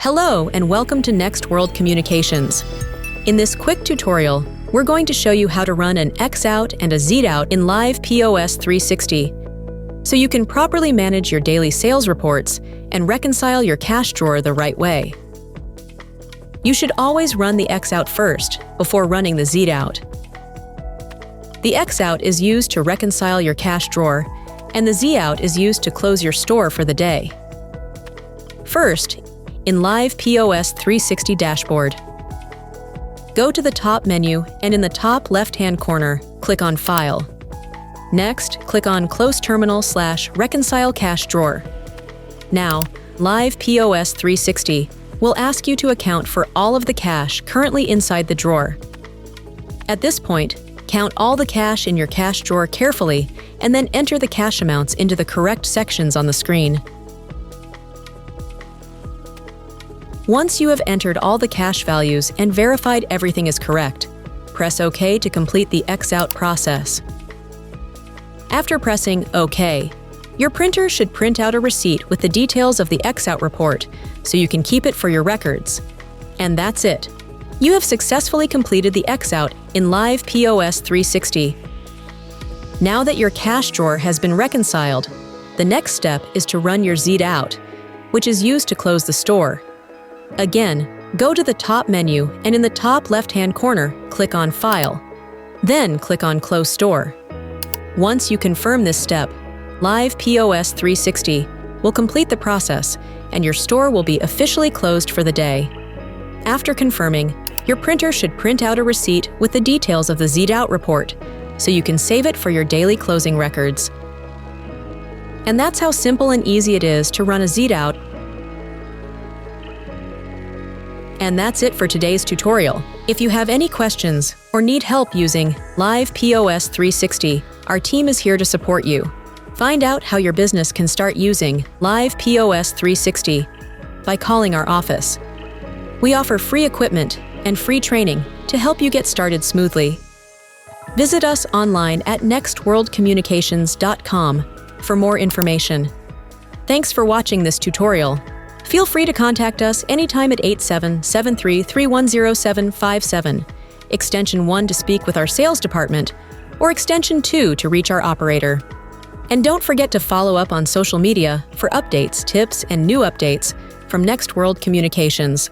Hello and welcome to NextWorldCommunications. In this quick tutorial, we're going to show you how to run an X-out and a Z-out in LIVEPOS360 so you can properly manage your daily sales reports and reconcile your cash drawer the right way. You should always run the X-out first before running the Z-out. The X-out is used to reconcile your cash drawer, and the Z-out is used to close your store for the day. First, in LIVEPOS360 dashboard, go to the top menu and in the top left-hand corner, click on File. Next, click on Close Terminal/Reconcile Cash Drawer. Now, LIVEPOS360 will ask you to account for all of the cash currently inside the drawer. At this point, count all the cash in your cash drawer carefully and then enter the cash amounts into the correct sections on the screen. Once you have entered all the cash values and verified everything is correct, press OK to complete the X-out process. After pressing OK, your printer should print out a receipt with the details of the X-out report so you can keep it for your records. And that's it. You have successfully completed the X-out in LIVEPOS360. Now that your cash drawer has been reconciled, the next step is to run your Z-out, which is used to close the store. Again, go to the top menu and in the top left-hand corner, click on File. Then click on Close Store. Once you confirm this step, LIVEPOS360 will complete the process and your store will be officially closed for the day. After confirming, your printer should print out a receipt with the details of the Z-out report so you can save it for your daily closing records. And that's how simple and easy it is to run a Z-out. And that's it for today's tutorial. If you have any questions or need help using LIVEPOS360, our team is here to support you. Find out how your business can start using LIVEPOS360 by calling our office. We offer free equipment and free training to help you get started smoothly. Visit us online at NextWorldCommunications.com for more information. Thanks for watching this tutorial. Feel free to contact us anytime at 8773-310-757, extension 1 to speak with our sales department, or extension 2 to reach our operator. And don't forget to follow up on social media for updates, tips, and new updates from NextWorldCommunications.